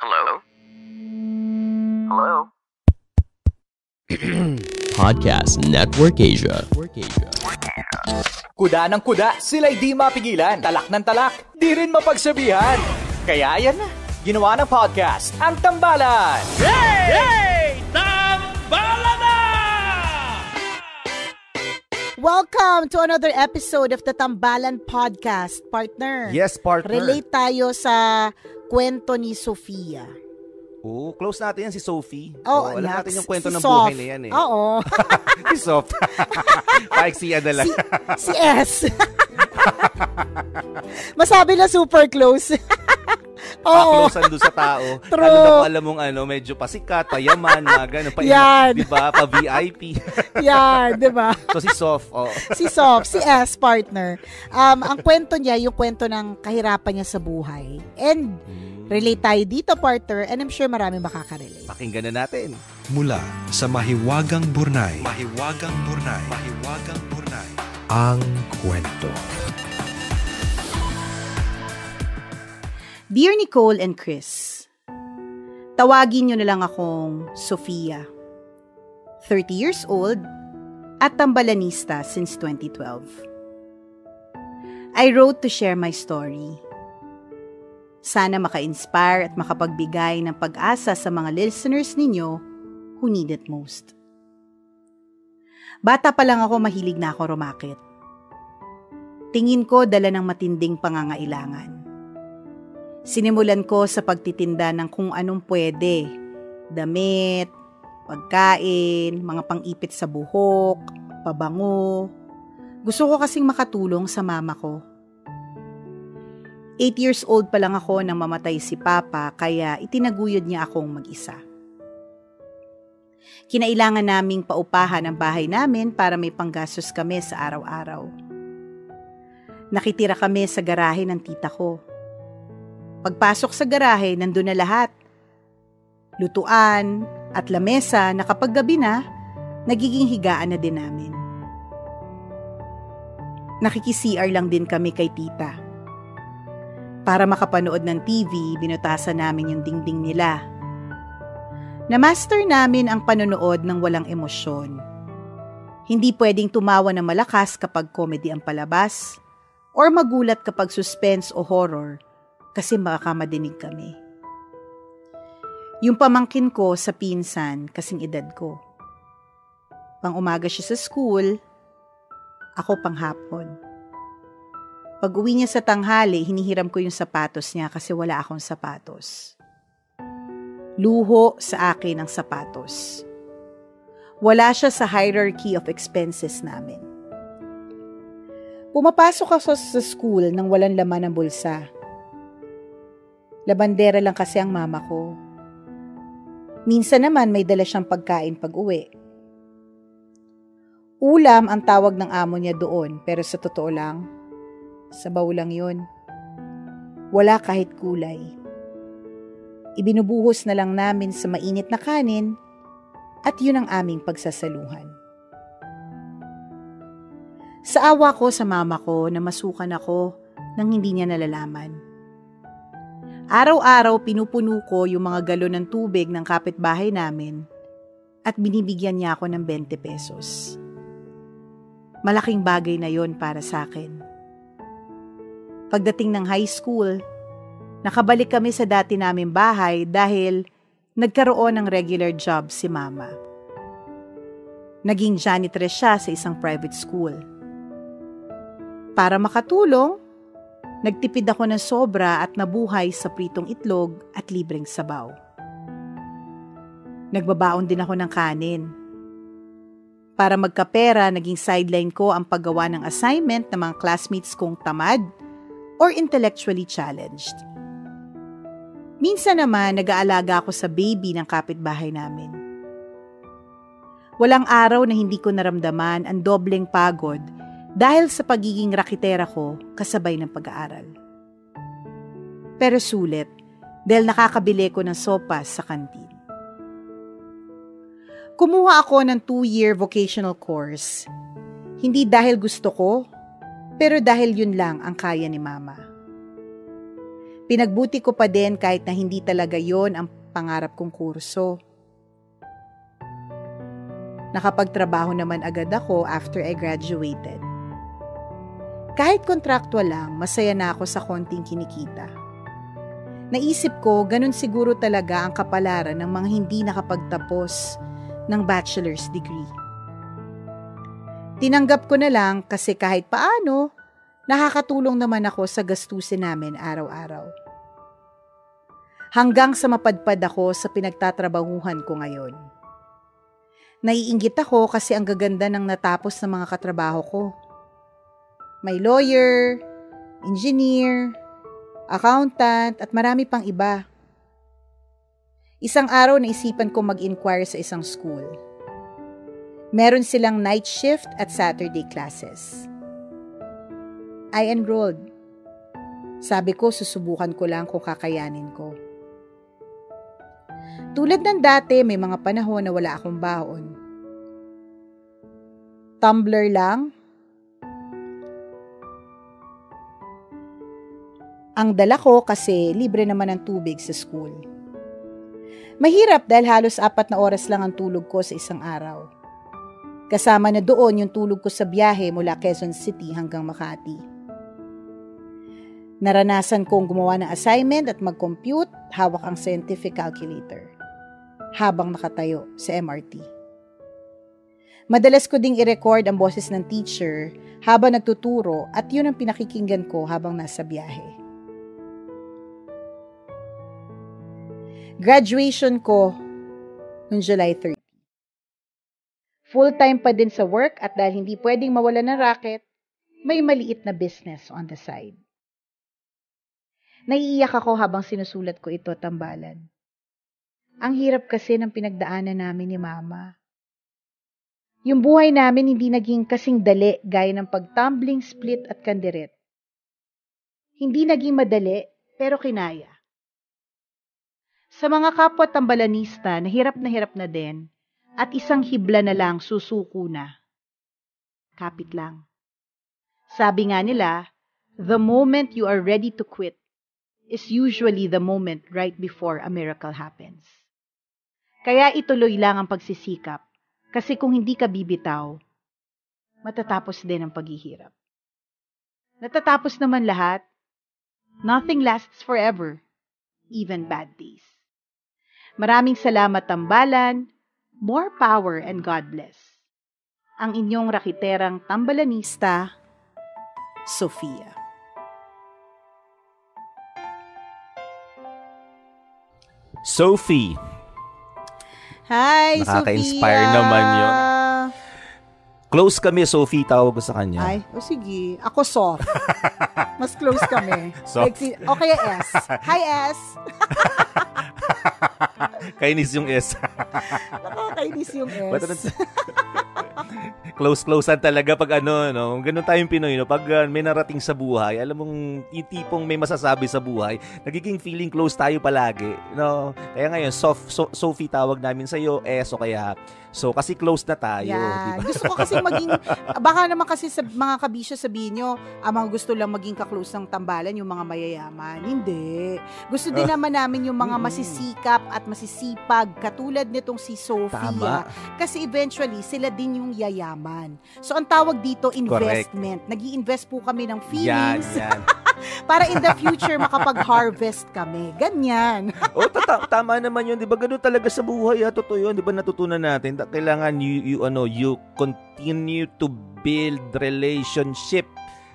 Hello? Hello? Podcast Network Asia. Kuda ng kuda, sila'y di mapigilan. Talak ng talak, di rin mapagsabihan. Kaya yan na, ginawa ng podcast, ang Tambalan. Hey! Tambalan na! Welcome to another episode of the Tambalan Podcast, partner. Yes, partner. Relate tayo sa kwento ni Sofia. Oo, close natin yan si Sophie. Oh, alam natin yung kwento si ng Sof. buhay na yan eh. Oo. Si Soft. Paiksiyan na lang. Si S. Masabi na super close. Oo. Close doon sa tao. True. Lalo na kung alam mong medyo pasikat, payaman, mga gano'n. Yan. Diba? Pa-VIP. Yan, di ba? So si Soft. Oh. Si Sof, si S, partner. Ang kwento niya, yung kwento ng kahirapan niya sa buhay. And relate tayo dito, partner, and I'm sure marami makaka-relate. Pakinggan na natin. Mula sa Mahiwagang Burnay. Ang kwento. Dear Nicole and Chris, tawagin niyo na lang akong Sofia. 30 years old at tambalanista since 2012. I wrote to share my story. Sana maka-inspire at makapagbigay ng pag-asa sa mga listeners ninyo who need it most. Bata pa lang ako, mahilig na ako rumakit. Tingin ko dala ng matinding pangangailangan. Sinimulan ko sa pagtitinda ng kung anong pwede. Damit, pagkain, mga pang-ipit sa buhok, pabango. Gusto ko kasing makatulong sa mama ko. 8 years old pa lang ako nang mamatay si Papa, kaya itinaguyod niya akong mag-isa. Kinailangan naming paupahan ang bahay namin para may panggastos kami sa araw-araw. Nakitira kami sa garahe ng tita ko. Pagpasok sa garahe, nandun na lahat. Lutuan at lamesa na kapag gabi na, nagiging higaan na din namin. Nakiki-CR lang din kami kay tita. Para makapanood ng TV, binutasan namin yung dingding nila. Na-master namin ang panonood ng walang emosyon. Hindi pwedeng tumawa ng malakas kapag comedy ang palabas, or magulat kapag suspense o horror, kasi makakadinig kami. Yung pamangkin ko sa pinsan, kasing edad ko. Pang-umaga siya sa school, ako pang-hapon. Pag-uwi niya sa tanghali, hinihiram ko yung sapatos niya kasi wala akong sapatos. Luho sa akin ang sapatos. Wala siya sa hierarchy of expenses namin. Pumapasok ako sa school nang walang laman ng bulsa. Labandera lang kasi ang mama ko. Minsan naman may dala siyang pagkain pag-uwi. Ulam ang tawag ng amo niya doon, pero sa totoo lang, sabaw lang yun. Wala kahit kulay. Ibinubuhos na lang namin sa mainit na kanin at yun ang aming pagsasaluhan. Sa awa ko sa mama ko na masukan ako nang hindi niya nalalaman. Araw-araw pinupuno ko yung mga galon ng tubig ng kapitbahay namin at binibigyan niya ako ng 20 pesos. Malaking bagay na yon para sa akin. Pagdating ng high school, nakabalik kami sa dati naming bahay dahil nagkaroon ng regular job si mama. Naging janitress siya sa isang private school. Para makatulong, nagtipid ako ng sobra at nabuhay sa pritong itlog at libreng sabaw. Nagbabaon din ako ng kanin. Para magkapera, naging sideline ko ang paggawa ng assignment ng mga classmates kong tamad or intellectually challenged. Minsan naman, nag-aalaga ako sa baby ng kapitbahay namin. Walang araw na hindi ko naramdaman ang dobleng pagod dahil sa pagiging rakitera ko kasabay ng pag-aaral. Pero sulit dahil nakakabili ko ng sopas sa kantin. Kumuha ako ng 2-year vocational course. Hindi dahil gusto ko, pero dahil yun lang ang kaya ni mama. Pinagbuti ko pa din kahit na hindi talaga yon ang pangarap kong kurso. Nakapagtrabaho naman agad ako after I graduated. Kahit kontraktual lang, masaya na ako sa konting kinikita. Naisip ko, ganun siguro talaga ang kapalaran ng mga hindi nakapagtapos ng bachelor's degree. Tinanggap ko na lang kasi kahit paano, nakakatulong naman ako sa gastusin namin araw-araw. Hanggang sa mapadpad ako sa pinagtatrabahuhan ko ngayon. Naiinggit ako kasi ang gaganda ng natapos ng mga katrabaho ko. May lawyer, engineer, accountant, at marami pang iba. Isang araw naisipan ko mag-inquire sa isang school. Meron silang night shift at Saturday classes. I enrolled. Sabi ko, susubukan ko lang kung kakayanin ko. Tulad ng dati, may mga panahon na wala akong baon. Tumbler lang. Ang dala ko kasi libre naman ang tubig sa school. Mahirap dahil halos 4 na oras lang ang tulog ko sa isang araw. Kasama na doon yung tulog ko sa biyahe mula Quezon City hanggang Makati. Naranasan kong gumawa ng assignment at mag-compute hawak ang scientific calculator habang nakatayo sa MRT. Madalas ko ding i-record ang boses ng teacher habang nagtuturo at yun ang pinakikinggan ko habang nasa biyahe. Graduation ko noong July 30. Full-time pa din sa work at dahil hindi pwedeng mawala ng racket, may maliit na business on the side. Naiiyak ako habang sinusulat ko ito, tambalan. Ang hirap kasi ng pinagdaanan namin ni Mama. Yung buhay namin hindi naging kasing dali gaya ng pagtumbling, split at kandiret. Hindi naging madali pero kinaya. Sa mga kapwa tambalanista, hirap na din at isang hibla na lang susuko na. Kapit lang. Sabi nga nila, the moment you are ready to quit is usually the moment right before a miracle happens. Kaya ituloy lang ang pagsisikap kasi kung hindi ka bibitaw, matatapos din ang paghihirap. Natatapos naman lahat. Nothing lasts forever, even bad days. Maraming salamat, tambalan. More power and God bless. Ang inyong rakiterang tambalanista, Sofia. Sophie. Hi, Nakaka-inspire Sofia. naman yun. Close kami, Sophie, tawag ko sa kanya. Ay, sige. Ako soft. Mas close kami. Soft. Okay, S. Hi, S. Kainis yung S. Nakakainis yung S. Close-closean talaga pag no? Ganun tayong Pinoy, no? Pag may narating sa buhay, alam mong yung tipong may masasabi sa buhay, nagiging feeling close tayo palagi, no? Kaya ngayon, Sophie tawag namin sa iyo, S o kaya so, kasi close na tayo. Yeah. Diba? Gusto ko kasi maging, baka naman kasi sa mga kabisyo sabihin nyo, mga gusto lang maging kaklose ng tambalan yung mga mayayaman. Hindi. Gusto din naman namin yung mga masisikap at masisipag, katulad nitong si Sophia. Tama. Kasi eventually, sila din yung yayaman. So, ang tawag dito, investment. Nag-i-invest po kami ng feelings. Yan. Para in the future, makapag-harvest kami. Ganyan. Tama naman yun. Diba ganun talaga sa buhay? Totoo yun. Diba natutunan natin? Kailangan you continue to build relationship.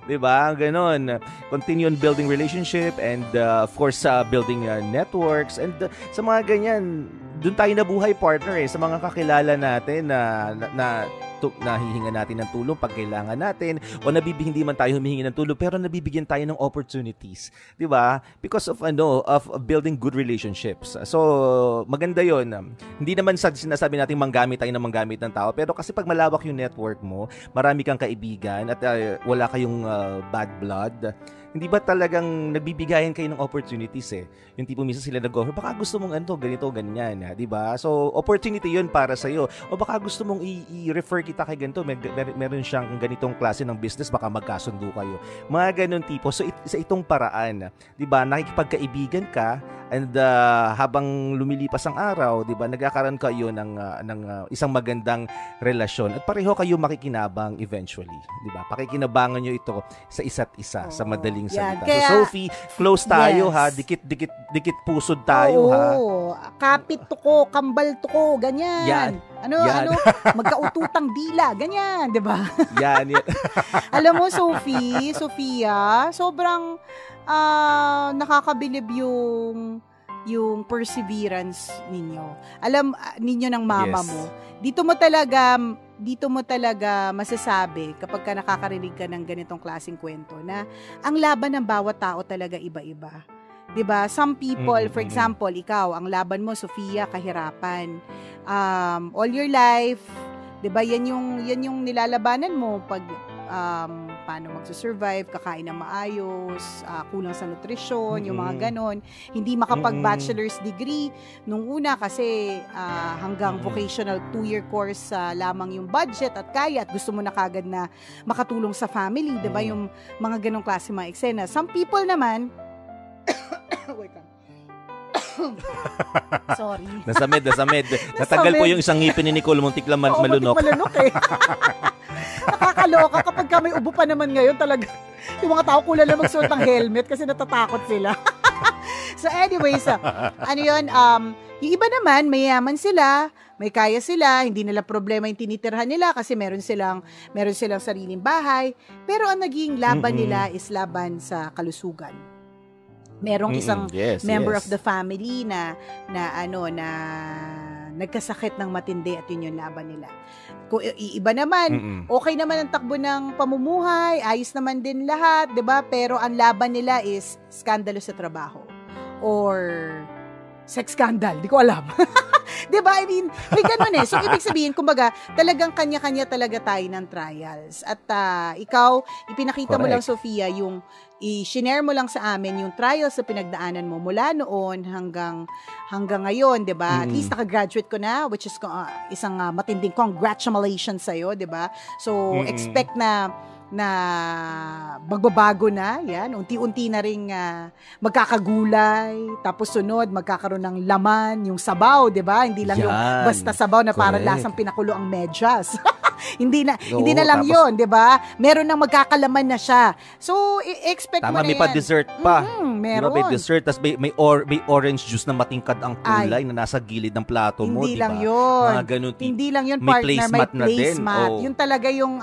Diba? Ganon. Continue on building relationship and of course building networks and sa mga ganyan, doon tayo nabuhay, partner, sa mga kakilala natin na nahihinga natin ng tulong pag kailangan natin o hindi man tayo humihingi ng tulong pero nabibigyan tayo ng opportunities, 'di ba? Because of building good relationships. So maganda 'yon. Hindi naman sinasabi natin manggamit tayo ng manggamit ng tao, pero kasi pag malawak yung network mo, marami kang kaibigan at wala kayong bad blood, Hindi ba talagang nagbibigayan kayo ng opportunities eh? Yung tipo minsan sila nag-offer, baka gusto mong ganito, ganyan, di ba? So, opportunity yun para sa'yo. O baka gusto mong i-refer kita kay ganito, meron siyang ganitong klase ng business, baka magkasundo kayo. Mga ganun tipo. So, sa itong paraan, di ba, nakikipagkaibigan ka, and habang lumilipas ang araw, di ba, nagkakaroon kayo ng isang magandang relasyon. At pareho kayo makikinabang eventually, di ba? Pakikinabangan nyo ito sa isa't isa, sa madaling salita. Kaya, so, Sophie, close tayo ha. Dikit pusod tayo ha. Kapit to ko, kambal to ko, ganyan. Yan. Ano, magkaututang dila, ganyan, di ba? Yan. Alam mo, Sofia, sobrang nakakabilib yung perseverance ninyo. Alam ninyo ng mama mo. Dito mo talaga masasabi kapag ka nakakarinig ka ng ganitong klaseng kwento na ang laban ng bawat tao talaga iba-iba. 'Di ba? Some people, for example, ikaw, ang laban mo, Sofia, kahirapan. All your life, 'di ba? Yan yung nilalabanan mo pag paano magsusurvive, kakain ng maayos, kulang sa nutrisyon, yung mga ganon. Hindi makapag-bachelor's degree nung una kasi hanggang vocational 2-year course lamang yung budget at kaya at gusto mo na kagad na makatulong sa family, diba? Yung mga ganong klase mga eksena. Some people naman, wait lang. Sorry. Nasamid. Natagal po yung isang ngipin ni Nicole, muntik lang malunok. Malunok eh. Nakakaloka kapag may ubo pa naman ngayon talaga. Yung mga tao kulang lang magsuot ng helmet kasi natatakot sila. So anyways, yung iba naman, mayaman sila, may kaya sila, hindi nila problema yung tinitirhan nila kasi meron silang sariling bahay. Pero ang naging laban nila is laban sa kalusugan. Merong isang member of the family na nagkasakit ng matindi at yun yung laban nila. Kung iba naman, okay naman ang takbo ng pamumuhay, ayos naman din lahat, 'di ba? Pero ang laban nila is skandalo sa trabaho or sex scandal, di ko alam. 'Di ba? I mean, may ganun eh. So ibig sabihin, kumbaga, talagang kanya-kanya talaga tayo ng trials. At ikaw, ipinakita mo lang, Sofia, yung i-share mo lang sa amin yung trials sa pinagdaanan mo mula noon hanggang ngayon, 'di ba? At least naka-graduate ko na, which is isang matinding congratulations sa iyo, 'di ba? So expect na magbabago na, yan, unti-unti na ring magkakagulay, tapos sunod magkakaroon ng laman, yung sabaw, 'di ba? Hindi lang yung basta sabaw na parang lasang pinakulo ang medyas. hindi na lang tapos, 'yon, 'di ba? Meron nang magkakalaman na siya. So expect mo na yan. May pa-dessert pa. Meron. May dessert, tas may orange juice na matingkad ang kulay na nasa gilid ng plato mo, 'di ba? Hindi lang 'yon. Hindi lang 'yon, partner, may placemat. Yun talaga yung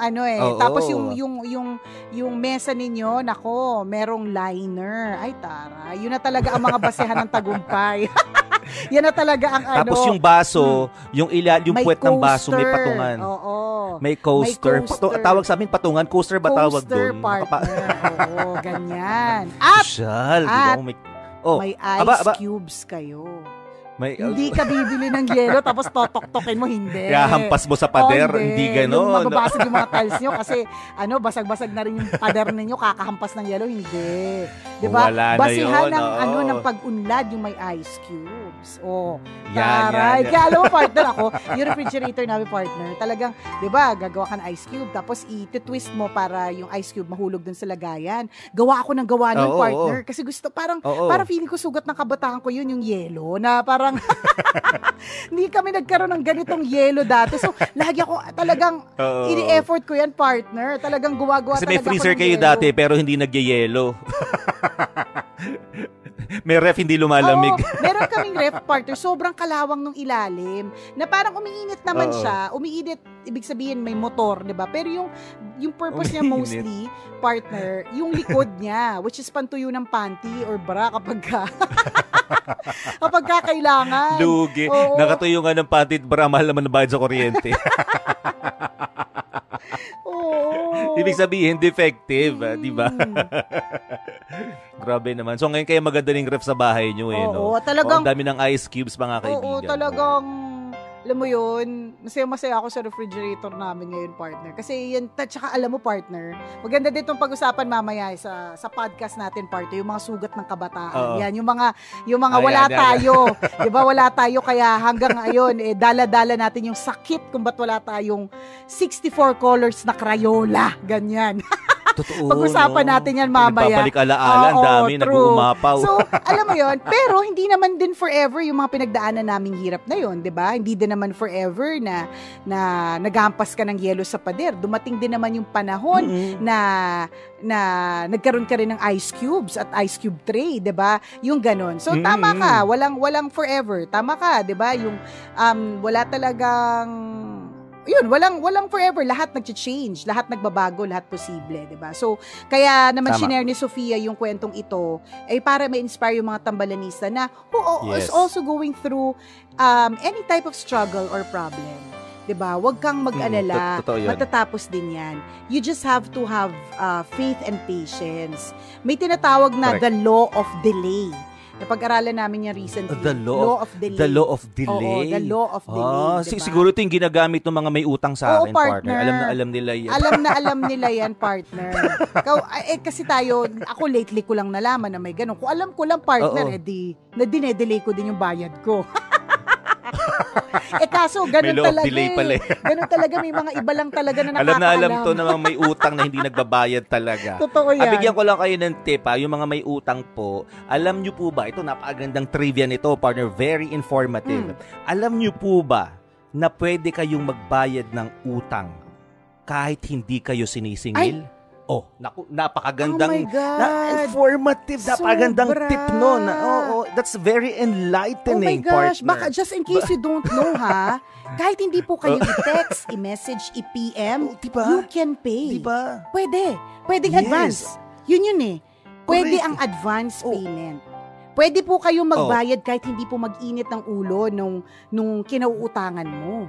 tapos yung mesa ninyo, nako, merong liner. Ay, tara. Yun na talaga ang mga basehan ng tagumpay. Yan na talaga ang Tapos yung baso, yung puwet ng baso may patungan. Oo. May coaster. Tawag sa amin patungan. Coaster ba tawag doon? Coaster, partner. Oo, ganyan. At may ice cubes kayo. Hindi ka bibili ng yelo tapos totok-tokin mo, hindi. Kaya hampas mo sa pader, hindi gano'n. Yung mababasag yung mga tiles nyo kasi basag-basag na rin yung pader ninyo, kakahampas ng yelo, hindi. Diba? Wala basihan na yun. ng pag-unlad yung may ice cubes. Yan. Kaya alam mo, partner, ako, yung refrigerator namin, partner, talagang, diba, gagawa ka ng ice cube, tapos i-twist mo para yung ice cube mahulog dun sa lagayan. Gawa ako ng gawa nun, partner, kasi gusto, parang feeling ko sugat ng kabataan ko yun, yung yelo, na parang hindi kami nagkaroon ng ganitong yelo dati. So, lagi ako talagang ini-effort ko yan, partner. Talagang gumawa kasi talaga ako ng may freezer kayo yelo. dati pero hindi nagyayelo. May ref hindi lumalamig. Meron kaming ref, partner. Sobrang kalawang nung ilalim. Na parang umiinit naman siya. Umiinit, ibig sabihin may motor, di ba? Pero yung purpose niya mostly, partner, yung likod niya, which is pantuyo ng panty or bra kapag kailangan. Lugi. Nakatuyo nga ng panty at bra, mahal naman na bayad sa kuryente. Ibig sabihin, defective, di ba? Grabe naman. So ngayon kaya maganda ng ref sa bahay nyo, no? Talagang, ang dami ng ice cubes, mga kaibigan. talagang alam mo yun, masaya ako sa refrigerator namin ngayon, partner. Kasi yan, tsaka alam mo, partner, maganda din itong pag-usapan mamaya sa podcast natin, partner, yung mga sugat ng kabataan. Yan, yung mga wala tayo. Diba, wala tayo, kaya hanggang ngayon, dala-dala natin yung sakit kung ba't wala tayong 64 colors na Crayola. Ganyan. Totoo. Pag-usapan natin yan mamaya. Nagbabalik alaala, ang dami, nag-uumapaw. So, alam mo yon, pero hindi naman din forever yung mga pinagdaanan naming hirap na yon, 'di ba? Hindi din naman forever na naghampas ka ng yelo sa pader. Dumating din naman yung panahon na nagkaroon ka rin ng ice cubes at ice cube tray, 'di ba? Yung ganon. So, tama ka, walang forever. Tama ka, 'di ba? Yung wala talagang yun, walang forever, lahat nagche-change, lahat nagbabago, lahat posible, 'di ba? So, kaya naman shinare ni Sofia yung kwentong ito ay para ma-inspire yung mga tambalanista na who is also going through any type of struggle or problem. 'Di ba? Huwag kang mag-alala, matatapos din 'yan. You just have to have faith and patience. May tinatawag na the law of delay. Napag-aralan namin yung recently. The law of delay. The law of delay. Oo, the law of delay. Diba? Siguro ito yung ginagamit ng mga may utang sa akin, partner. Alam nila yan. Alam nila yan, partner. Kasi ako lately ko lang nalaman na may ganun. Kung alam ko lang, partner, dinedelay ko din yung bayad ko. Kaso, ganun talaga ganun talaga, may mga iba lang talaga na nakakaalam. Alam to na may utang na hindi nagbabayad talaga. Totoo yan. Bigyan ko lang kayo ng tip, yung mga may utang po, alam nyo po ba, ito napakagandang trivia nito, partner, very informative. Alam nyo po ba na pwede kayong magbayad ng utang kahit hindi kayo sinisingil? Napakagandang informative, napakagandang tip nun. That's very enlightening, partner. Baka just in case you don't know, kahit hindi po kayo i-text, i-message, i-PM, you can pay. Diba? Pwedeng advance. Yun Pwede ang advance payment. Pwede po kayong magbayad kahit hindi po mag-init ng ulo nung kinauutangan mo.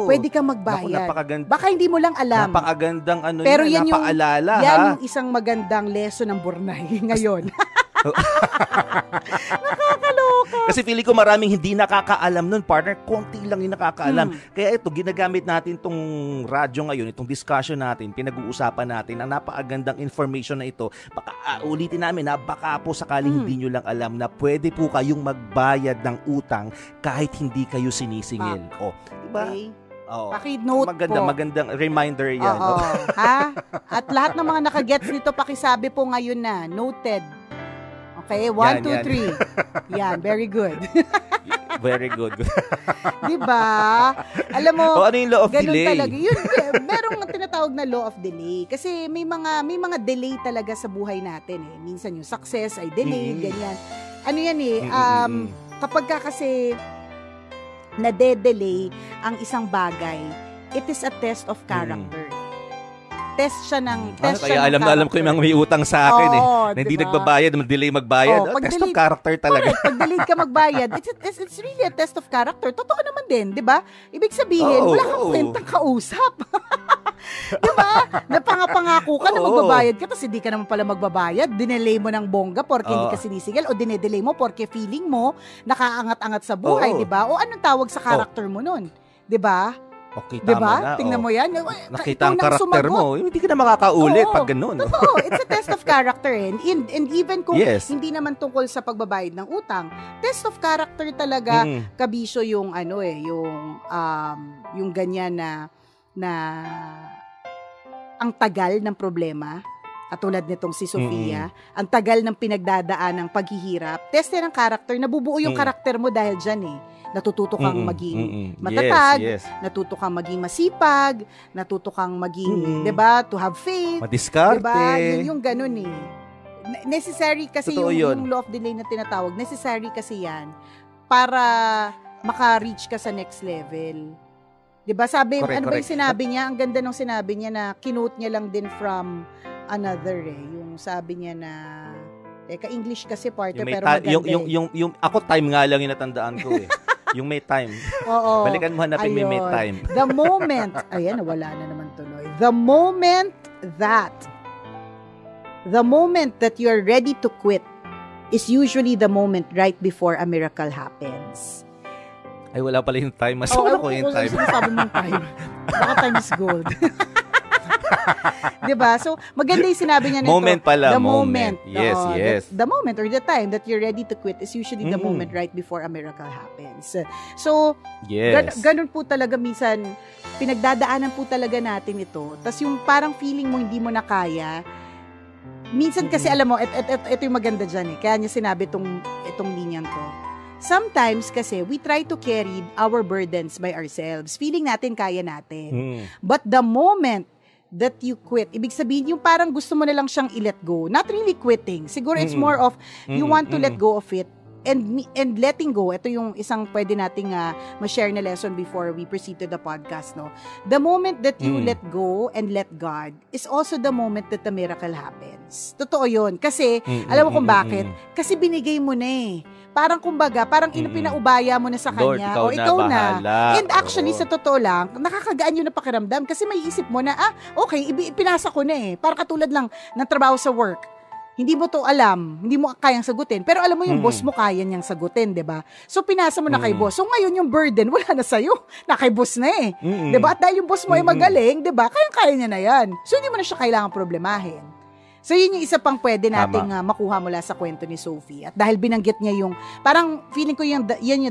Pwede kang magbayad. Baka hindi mo lang alam. Napakagandang pero yan napaalala. Yan yung isang magandang lesson ng Burnay ngayon. Nakakaloka. Kasi feeling ko maraming hindi nakakaalam nun, partner. Konti lang yung nakakaalam. Kaya ito, ginagamit natin itong radyo ngayon, itong discussion natin, pinag-uusapan natin, ang napakagandang information na ito. Baka ulitin namin na baka po sakaling hindi nyo lang alam na pwede po kayong magbayad ng utang kahit hindi kayo sinisingil. Diba? Okay. Paki-note magandang reminder yan. At lahat ng mga nakagets nito, pakisabi po ngayon na, noted. Okay, 1, 2, 3. Yan, very good. Very good. Diba? Alam mo, ano yung law of delay? Talaga. Yun, merong tinatawag na law of delay. Kasi may mga delay talaga sa buhay natin Minsan yung success ay delay, ganyan. Ano yan kapag kasi nade-delay ang isang bagay, it is a test of character. Test siya ng kaya alam ko yung mga may utang sa akin na hindi nagbabayad, delay magbayad. Test of character talaga. Pag delay ka magbayad, it's really a test of character. Totoo naman din, di ba? Ibig sabihin, wala kang kwentang kausap. Di ba? Napangako ka na magbabayad ka, tapos hindi ka naman pala magbabayad. Dinelay mo ng bongga porque hindi ka sinisigil, o dinedelay mo porque feeling mo nakaangat-angat sa buhay, di ba? O anong tawag sa character mo nun? Di ba? Okay, tama diba? na. Tingnan mo yan. Nakita ang karakter mo. Hindi ka na makakaulit pag ganun. Totoo. It's a test of character. And even kung hindi naman tungkol sa pagbabayad ng utang, test of character talaga, kabisyo yung yung ganyan na ang tagal ng problema. Katulad nitong si Sofia, ang tagal ng pinagdadaan ng paghihirap. Test ng character. Nabubuo yung karakter mo dahil dyan Natututo kang maging matatag, natuto kang maging masipag, natuto kang maging, 'di ba, to have faith, madiskarte. 'Di ba? Yun yung ganun Necessary kasi yung law of delay na tinatawag, necessary kasi 'yan para maka-reach ka sa next level. 'Di ba? Sabi, correct. Ba yung sinabi niya? Ang ganda ng sinabi niya na kinote niya lang din from another Yung sabi niya na English kasi partner pero maganda. Yung ako time nga lang yung natandaan ko Yung may time. Oo. Balikan mo, hanapin mo yung may time. The moment, nawala na naman tuloy. The moment that you're ready to quit is usually the moment right before a miracle happens. Ay, wala pala yung time. Masama ko yung time. Sabi mong time. Baka time is gold. Diba? So, maganda yung sinabi niya nito. Moment pala. The moment. Yes, yes. The moment or the time that you're ready to quit is usually the moment right before a miracle happens. So, yes. Ganun po talaga minsan, pinagdadaanan po talaga natin ito. Tapos yung parang feeling mo hindi mo na kaya, minsan kasi alam mo, ito yung maganda dyan eh. Kaya niya sinabi itong linyang to. Sometimes kasi we try to carry our burdens by ourselves. Feeling natin kaya natin. But the moment that you quit, ibig sabihin yung parang gusto mo na lang siyang i-let go. Not really quitting. Siguro it's more of you want to let go of it. And letting go, ito yung isang pwede nating ma-share na lesson before we proceed to the podcast, no? The moment that you let go and let God is also the moment that the miracle happens. Totoo yun. Kasi, alam mo kung bakit? Kasi binigay mo na eh. Parang kumbaga, parang pinaubaya mo na sa kanya. Lord, ikaw na. And actually, sa totoo lang, nakakagaan yun na pakiramdam kasi may isip mo na, okay, ipinasa ko na eh. Parang katulad lang ng trabaho sa work. Hindi mo to alam, hindi mo kayang sagutin. Pero alam mo yung boss mo kaya niyang sagutin, 'di ba? So pinasa mo na kay boss. So ngayon yung burden wala na sa iyo. Na kay boss na eh. 'Di ba? At dahil yung boss mo ay magaling, 'di ba? Kaya niya na 'yan. So hindi mo na siya kailangang problemahin. So yun yung isa pang pwede nating makuha mula sa kwento ni Sophie. At dahil binanggit niya yung parang feeling ko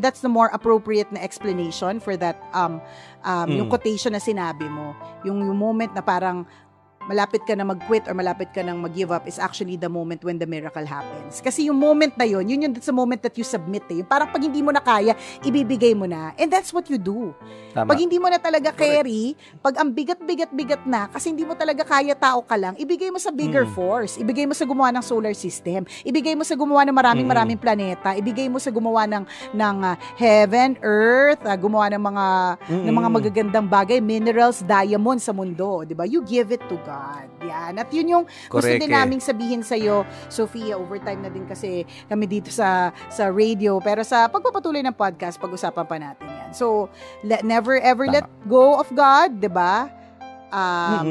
that's the more appropriate na explanation for that yung quotation na sinabi mo. Yung moment na parang malapit ka na mag-quit or malapit ka nang mag-give up is actually the moment when the miracle happens. Kasi yung moment na yun that's the moment that you submit eh. Yung parang pag hindi mo na kaya, ibibigay mo na. And that's what you do. Tama. Pag hindi mo na talaga carry, pag ang bigat na, kasi hindi mo talaga kaya, tao ka lang, ibigay mo sa bigger force. Ibigay mo sa gumawa ng solar system. Ibigay mo sa gumawa ng maraming planeta. Ibigay mo sa gumawa ng heaven, earth, gumawa ng mga magagandang bagay, minerals, diamonds sa mundo. Diba? You give it to God. Yan. At yun yung gusto din naming sabihin sa'yo, Sophia, overtime na din kasi kami dito sa radio. Pero sa pagpapatuloy ng podcast, pag-usapan pa natin yan. So, never ever let go of God, diba?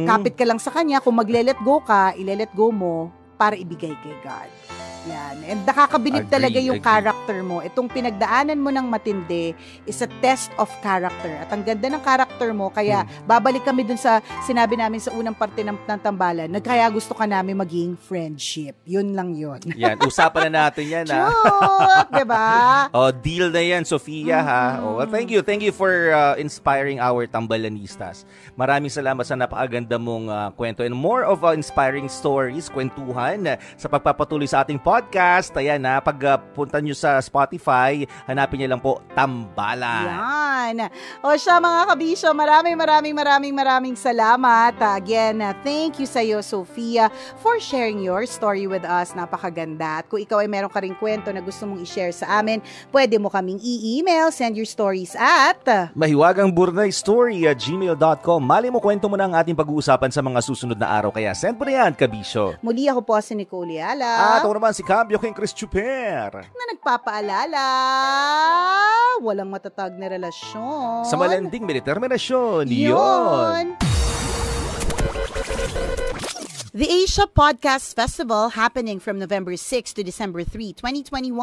Kapit ka lang sa Kanya. Kung magle-let go ka, ile-let go mo para ibigay kay God. Yan. And nakakabilib talaga yung character mo. Itong pinagdaanan mo ng matindi is a test of character. At ang ganda ng character mo, kaya babalik kami dun sa sinabi namin sa unang parte ng tambalan, kaya gusto ka namin maging friendship. Yun lang yun. Yan, usapan na natin yan. Cute! Diba? Deal na yan, Sophia, ha? Well, thank you for inspiring our tambalanistas. Maraming salamat sa napakaganda mong kwento and more of inspiring stories, kwentuhan sa pagpapatuloy sa ating podcast. Ayan na, pagpunta nyo sa Spotify, hanapin nyo lang po Tambalan. Yan. O siya mga kabisyo, maraming salamat. Again, thank you sa iyo, Sophia, for sharing your story with us. Napakaganda. At kung ikaw ay meron ka ring kwento na gusto mong i-share sa amin, pwede mo kaming i-email, send your stories at mahiwagangburnaystory@gmail.com. Mali mo, kwento mo na ang ating pag-uusapan sa mga susunod na araw. Kaya send mo na yan, kabisyo. Muli ako po si Nicole Yala. At ako naman si Cambio King Chris Chuper. Na nagpapaalala, walang matatag na relasyon. Sa malanding may determinasyon. Yun. The Asia Podcast Festival, happening from November 6 to December 3, 2021,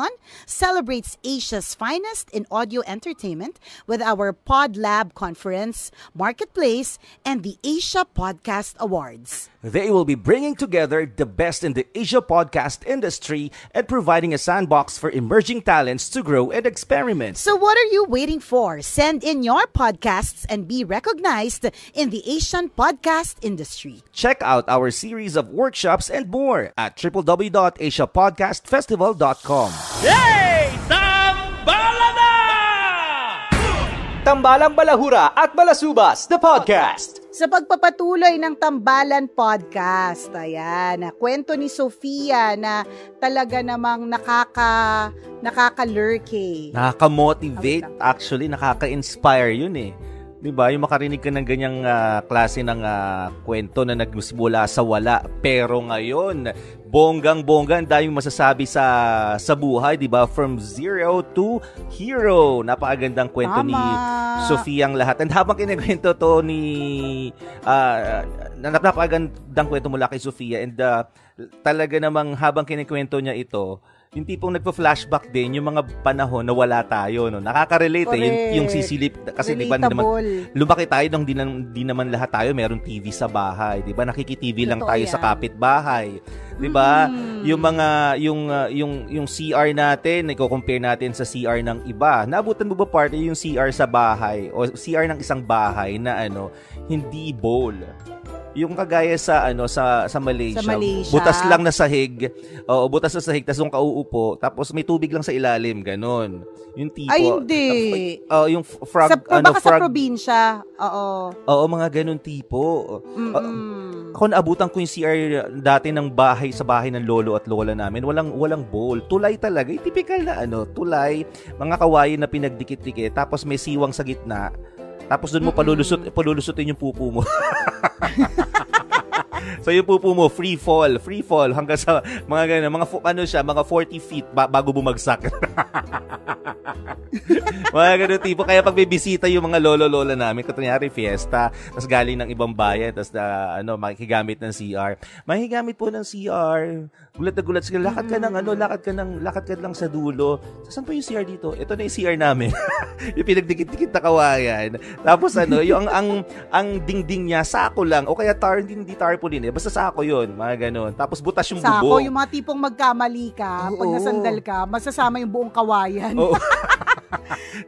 celebrates Asia's finest in audio entertainment with our PodLab Conference, Marketplace, and the Asia Podcast Awards. They will be bringing together the best in the Asia podcast industry and providing a sandbox for emerging talents to grow and experiment. So what are you waiting for? Send in your podcasts and be recognized in the Asian podcast industry. Check out our series of workshops and more at www.asiapodcastfestival.com. Yay! Tambala na! Tambalang Balahura at Balasubas, the podcast. Sa pagpapatuloy ng Tambalan Podcast, ayan, kwento ni Sophia na talaga namang nakaka-lurky. Nakaka-motivate, actually, nakaka-inspire yun eh. Diba? Yung makarinig ka ng ganyang klase ng kwento na nagmula sa wala. Pero ngayon, bonggang-bongga, ang daming masasabi sa buhay, diba? From zero to hero. Napakagandang kwento ni Sophia ang lahat. And habang kinikwento to napakagandang kwento mula kay Sophia. And talaga namang habang kinikwento niya ito, Yung tipong nagpa-flashback din yung mga panahon na wala tayo, no? Nakaka-relate yung sisilip kasi 'di ba naman lumaki tayo nang di naman lahat tayo meron TV sa bahay, 'di ba? Nakiki-TV lang tayo sa kapitbahay, 'di ba? Yung mga yung CR natin, i-compare natin sa CR ng iba. Naabutan mo ba parte yung CR sa bahay o CR ng isang bahay na hindi bowl? Yung kagaya sa sa Malaysia, butas lang na sahig. Oo, butas na sahig tapos yung kauupo, tapos may tubig lang sa ilalim, ganon. Yung tipo. Ay, hindi. Yung frog baka sa probinsya. Oo. Oo, mga ganon tipo. Ako naabutan ko yung CR dati ng bahay sa bahay ng lolo at lola namin. Walang bowl. Tulay talaga. Typical na tulay, mga kawayan na pinagdikit-dikit, tapos may siwang sa gitna. Tapos doon mo palulusutin yung pupo mo. So yung pupo mo free fall hanggang sa mga ganun, mga 40 feet bago bumagsak. Mga ganun tipo. Kaya pag may bisita yung mga lolo-lola namin, kunyari fiesta, tapos galing ng ibang bayan, tapos makikigamit ng CR. Makikigamit po ng CR. Gulat na gulat sila. Lakad ka lang sa dulo. Saan pa yung CR dito? Ito na yung CR namin. Yung pinagdikit-dikit na kawayan. Tapos yung ang dingding niya sako lang o kaya hindi tarpaulin basta sako yun, mga ganun. Tapos butas yung bubong. Sako, yung mga tipong magkamali ka, pag nasandal ka, masasama yung buong kawayan. Oo.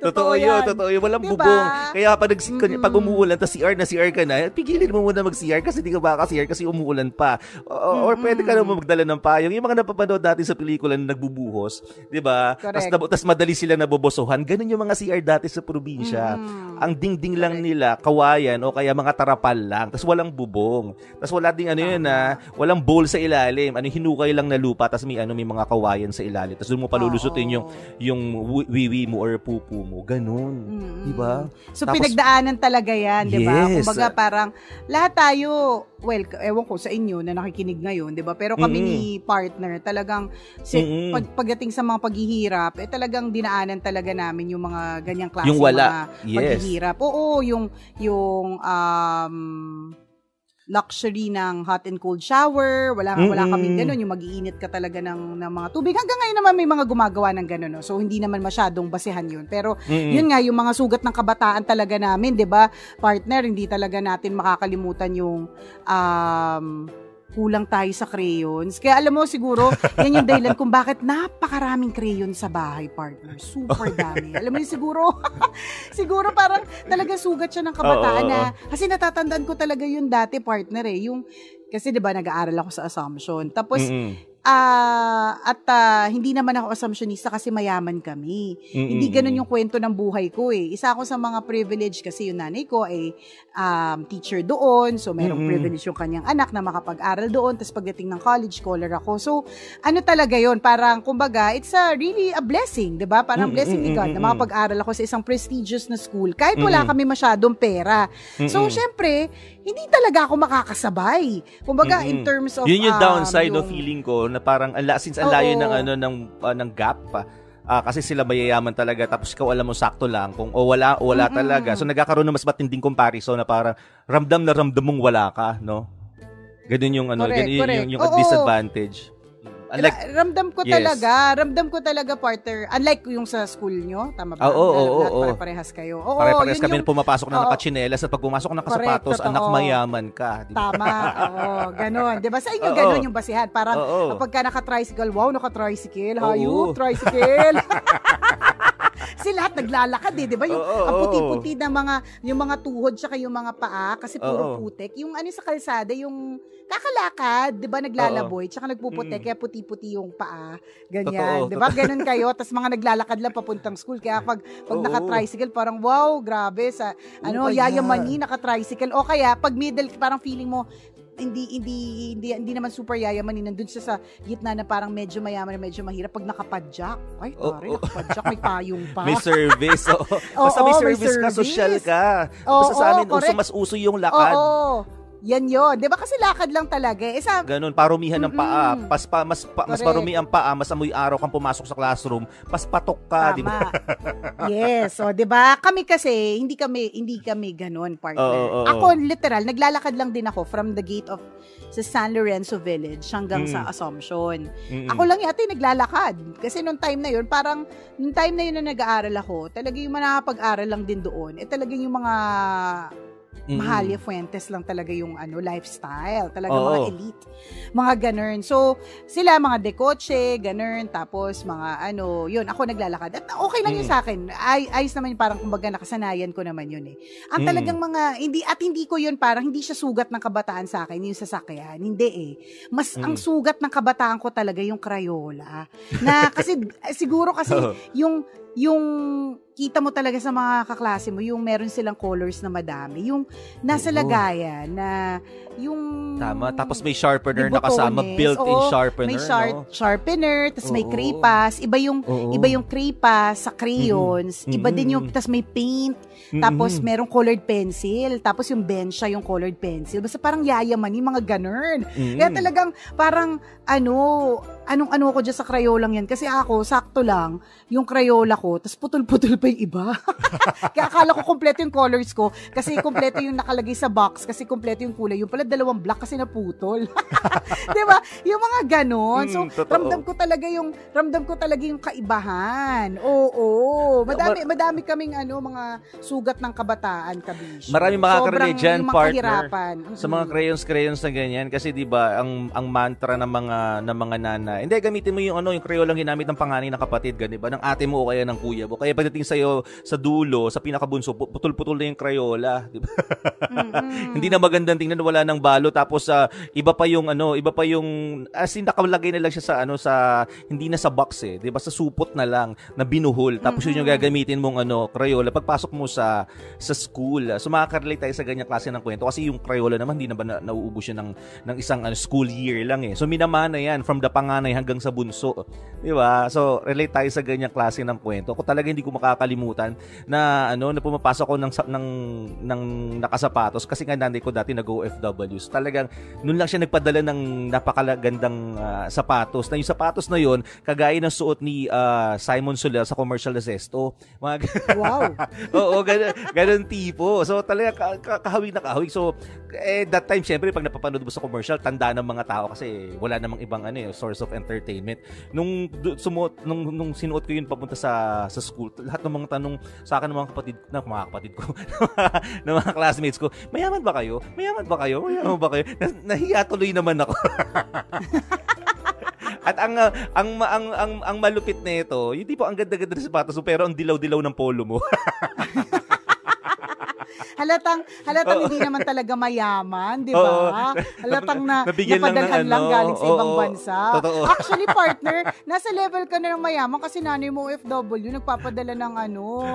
Totoo yun. Walang bubong. Kaya pag umuulan, tas CR ka na, pigilin mo muna mag-CR kasi di ka maka-CR kasi umuulan pa. Or pwede ka naman magdala ng payong. Yung mga napapanood natin sa pelikula na nagbubuhos, di ba? Tas madali sila nabobosohan. Ganun yung mga CR dati sa probinsya. Ang dingding lang nila, kawayan o kaya mga tarapal lang. Tas walang bubong. Tas wala ding walang bowl sa ilalim. Hinukay lang na lupa, tas may mga kawayan sa ilalim. Tas doon mo palulusutin yung wiwi mo or pupo mo. Ganun. Diba? So, pinagdaanan talaga yan, diba? Yes. Kumbaga, parang lahat tayo, ewan ko sa inyo na nakikinig ngayon, diba? Pero kami ni partner, talagang pagdating sa mga paghihirap, talagang dinaanan talaga namin yung mga ganyang klase yung wala. Mga paghihirap. Oo, yung luxury ng hot and cold shower, wala kaming ganun, yung mag-iinit ka talaga ng mga tubig. Hanggang ngayon naman may mga gumagawa ng ganun, no? So hindi naman masyadong basehan yun. Pero yun nga, yung mga sugat ng kabataan talaga namin, 'di ba? Partner, hindi talaga natin makakalimutan yung kulang tayo sa crayons. Kaya alam mo, siguro, yan yung dahilan kung bakit napakaraming crayon sa bahay, partner. Super dami. Alam mo yun, siguro parang talaga sugat siya ng kabataan na, kasi natatandaan ko talaga yun dati, partner kasi diba nag-aaral ako sa Assumption. Tapos, hindi naman ako assumptionista kasi mayaman kami. Hindi ganun yung kwento ng buhay ko Isa ako sa mga privilege kasi yung nanay ko ay teacher doon. So, merong privilege yung kanyang anak na makapag-aral doon. Tapos pagdating ng college, scholar ako. So, talaga yun? Parang, kumbaga, it's really a blessing, diba? Parang blessing ni God na makapag-aral ako sa isang prestigious na school kahit wala kami masyadong pera. So, syempre, hindi talaga ako makakasabay. Kumbaga, in terms of yun yung downside of feeling ko na parang since ang layo ng gap kasi sila mayayaman talaga tapos ikaw alam mo sakto lang kung wala talaga. So nagkakaroon ng mas matinding comparison na parang ramdam mong wala ka, no? Ganun yung correct. Yung disadvantage. Ramdam ko talaga, partner. Unlike yung sa school nyo, tama ba? Pare-parehas kayo. Pare-parehas kami pumapasok na nakachinelas at pag pumasok ng nakasapatos, anak mayaman ka. Diba? Tama, ganon. Diba sa inyo ganon yung basihan? Parang kapag naka-tricycle, wow, naka-tricycle, hayop, tricycle. Kasi lahat naglalakad di ba? Yung ang puti-puti na yung mga tuhod tsaka yung mga paa kasi puro putek. Yung sa kalsada, yung kakalakad, di ba, naglalaboy, tsaka nagpuputek, kaya puti-puti yung paa, ganyan. Di ba, ganun kayo, tas mga naglalakad lang papuntang school, kaya pag naka-tricycle, parang, wow, grabe, yayamanin, naka-tricycle, o kaya, pag middle, parang feeling mo, hindi naman super yayamanin, nandun siya sa gitna na parang medyo mayaman, medyo mahirap, pag nakapadyak, nakapadyak, may payong pa. May service, basta may service ka, social ka. Basta sa amin, mas uso yung lakad. Yan yun. Di ba kasi lakad lang talaga. Ganun, parumihan ng paa. Mas parumi ang paa, mas amoy araw kang pumasok sa classroom, mas patok ka, di ba? Yes. So, di ba? Kami kasi, hindi kami ganun, partner. Ako, literal, naglalakad lang din ako from the gate of sa San Lorenzo Village hanggang sa Assumption. Ako lang yata yung naglalakad. Kasi nung time na yun na nag-aaral ako, talaga yung nakapag-aral lang din doon, talagang yung mga Mahalia Fuentes lang talaga yung lifestyle. Talaga mga elite. Mga ganun. So, sila mga dekoche, ganun. Tapos mga yun, ako naglalakad. At okay lang yun sa akin. Ayos naman yun, parang kumbaga nakasanayan ko naman yun eh. Ang talagang mga, hindi ko yun parang, hindi siya sugat ng kabataan sa akin, yung sasakyan. Hindi eh. Mas ang sugat ng kabataan ko talaga yung Crayola. Na kasi, siguro kasi yung kita mo talaga sa mga kaklase mo, yung meron silang colors na madami. Yung nasa lagayan na yung... Tama. Tapos may sharpener na kasama. Built-in sharpener. May sharpener, tapos may crepas. Iba yung crepas sa crayons. Iba din yung... Tapos may paint. Tapos merong colored pencil. Tapos yung bensya yung colored pencil. Basta parang yayaman yung mga ganun. Kaya talagang parang anong ko dyan sa Crayolang yan. Kasi ako, sakto lang, yung Crayola ko, tapos putol-putol pa yung iba. Kaya akala ko kompleto yung colors ko, kasi kompleto yung nakalagay sa box, kasi kompleto yung kulay. Yung pala 2 black kasi naputol. Diba? Yung mga ganon. So, ramdam ko talaga yung kaibahan. Oo. Madami kaming mga sugat ng kabataan, kabish. Maraming makaka-relate dyan, partner. Kahirapan. Sa mga crayons na ganyan, kasi diba, ang mantra ng mga nanay, hindi, gamitin mo yung Crayolang ginamit ng panganay ng kapatid, diba? Ng ate mo o kaya ng kuya mo. Kaya pagdating sa'yo sa dulo, sa pinakabunso, putol-putol na yung Crayola, diba? Hindi na magandang tingnan, wala ng balo, tapos iba pa yung as in nakalagay na lang siya sa hindi na sa box eh, diba? Sa supot na lang na binuhol. Tapos yun yung gagamitin mong Crayola pagpasok mo sa school. So makaka-relate tayo sa ganyang klase ng kwento kasi yung Crayola naman hindi na ba nauubos siya ng isang school year lang eh. So minamana yan from the panganay hanggang sa bunso. Di ba? So relate tayo sa ganyang klase ng kwento. Ako talaga hindi ko makakalimutan na na pumapasok ko ng nakasapatos kasi nga nanay ko dati nag-OFW. So talagang noon lang siya nagpadala ng napakalagandang sapatos. Na yung sapatos na yon kagaya ng suot ni Simon Soler sa commercial na Zesto. Wow. Oo, ganun tipo. So talaga kahawig na kahawig. So that time syempre pag napapanood mo sa commercial, tanda ng mga tao kasi wala namang ibang source of entertainment. Nung sinuot ko yun papunta sa school, lahat ng mga tanong sa akin ng mga kapatid ko, ng mga classmates ko, mayaman ba kayo? Nahiya tuloy naman ako. At ang malupit na ito, yung tipo ang ganda-ganda ng sapatos mo pero ang dilaw-dilaw ng polo mo. Halatang hindi naman talaga mayaman, di ba? Halatang napadalhan lang galing sa ibang bansa. Totoo. Actually, partner, nasa level ka na ng mayaman kasi nanay mo OFW, nagpapadala ng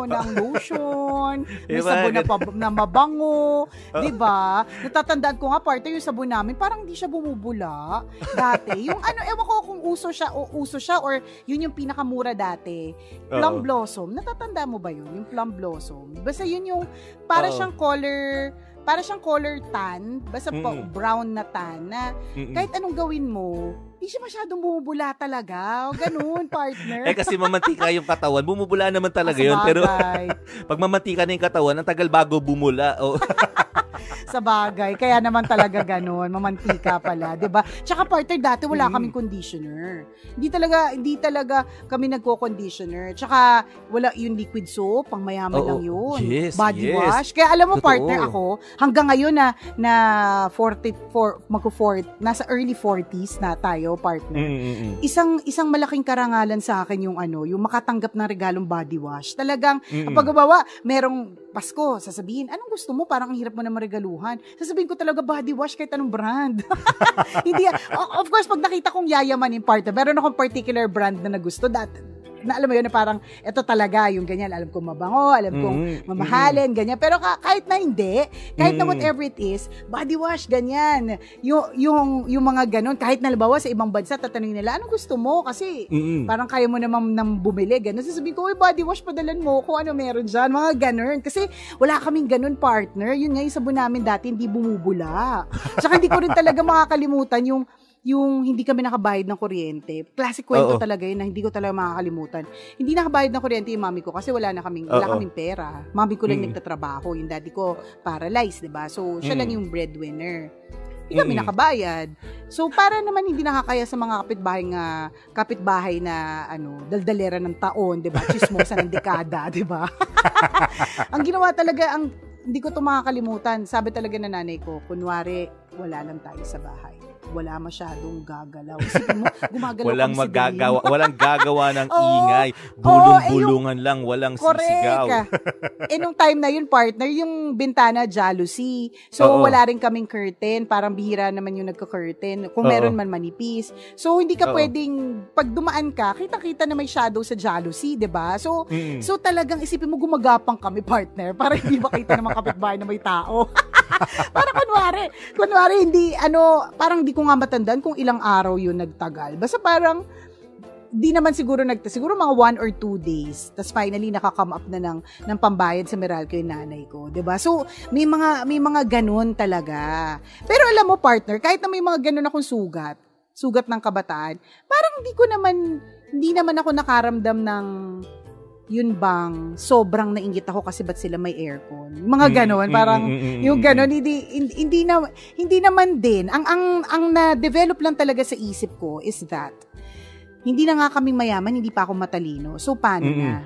ng lotion, may sabon na mabango, di ba? Natatandaan ko nga, partner, yung sabon namin, parang hindi siya bumubula dati. Yung ewan ko kung uso siya or yun yung pinakamura dati. Plum Blossom. Natatanda mo ba yun? Yung Plum Blossom. Basta yun yung para siyang color tan, basta brown na tan na kahit anong gawin mo, hindi siya masyadong bumubula talaga. O, ganun, partner. Kasi mamantika yung katawan, bumubula naman talaga yun. Pero pag mamantika na yung katawan, ang tagal bago bumula. Sa bagay. Kaya naman talaga ganun. Mamantika pala. Diba? Tsaka partner, dati wala kaming conditioner. Hindi talaga kami nagko-conditioner. Tsaka wala yung liquid soap. Pang mayaman lang yun. Yes, body wash. Kaya alam mo, partner, ako, hanggang ngayon na 44, nasa early 40s na tayo, partner. Isang malaking karangalan sa akin yung makatanggap ng regalong body wash. Talagang, kapag merong Pasko, sasabihin, anong gusto mo? Parang ang hirap mo na marigaluhan. Sasabihin ko talaga, body wash kahit anong brand. Hindi, of course, pag nakita kong yayaman yung partner, meron akong particular brand na nagusto na alam mo yun, na parang, eto talaga, yung ganyan, alam kong mabango, alam kong mamahalin, ganyan. Pero kahit na hindi, kahit na whatever it is, body wash, ganyan. Yung mga ganun, kahit nalabawa sa ibang bansa, tatanungin nila, anong gusto mo? Kasi, parang kaya mo naman nang bumili, ganun. Sasabihin ko, body wash, padalan mo kung ano meron dyan, mga ganun. Kasi, wala kaming ganun, partner. Yun nga, yung sabon namin dati, hindi bumubula. Tsaka hindi ko rin talaga makakalimutan yung hindi kami nakabayad ng kuryente. Classic kwento talaga yun na hindi ko talaga makakalimutan. Hindi nakabayad ng kuryente yung mami ko kasi wala kaming pera. Mami ko lang nagtatrabaho. Yung daddy ko paralyzed, diba? So, siya lang yung breadwinner. Hindi kami nakabayad. So, para naman hindi nakakaya sa mga kapitbahay na daldalera ng taon, 'di ba? Chismosa ng dekada, 'di ba? Ang ginawa talaga, hindi ko 'to makakalimutan. Sabi talaga ng nanay ko, kunwari wala lang tayo sa bahay. Wala masyadong gagalaw. Isipin mo, gumagalaw walang kami si Bing. walang gagawa ng ingay. Bulong-bulungan lang, walang sisigaw. Nung time na yun, partner, yung bintana, jalousie. So, wala rin kaming curtain. Parang bihira naman yung nagka-curtain. Kung meron man, manipis. So, hindi ka pwedeng, pag dumaan ka, kita-kita na may shadow sa jalousie, diba? So, so talagang isipin mo, gumagapang kami, partner, para hindi makita ng mga kapitbahay na may tao. Para kunwari, hindi, parang di ko nga matandaan kung ilang araw yun nagtagal. Basta parang, di naman siguro mga 1 or 2 days. Tapos finally, nakakame up na ng pambayad sa Meralco yung nanay ko. Diba? So, may mga ganun talaga. Pero alam mo, partner, kahit na may mga ganun akong sugat ng kabataan, parang hindi naman ako nakaramdam ng yun bang sobrang nainggit ako kasi ba't sila may aircon. Mga ganon, parang yung ganon, hindi naman din. Ang na-develop lang talaga sa isip ko is that hindi na nga kaming mayaman, hindi pa ako matalino. So, paano na?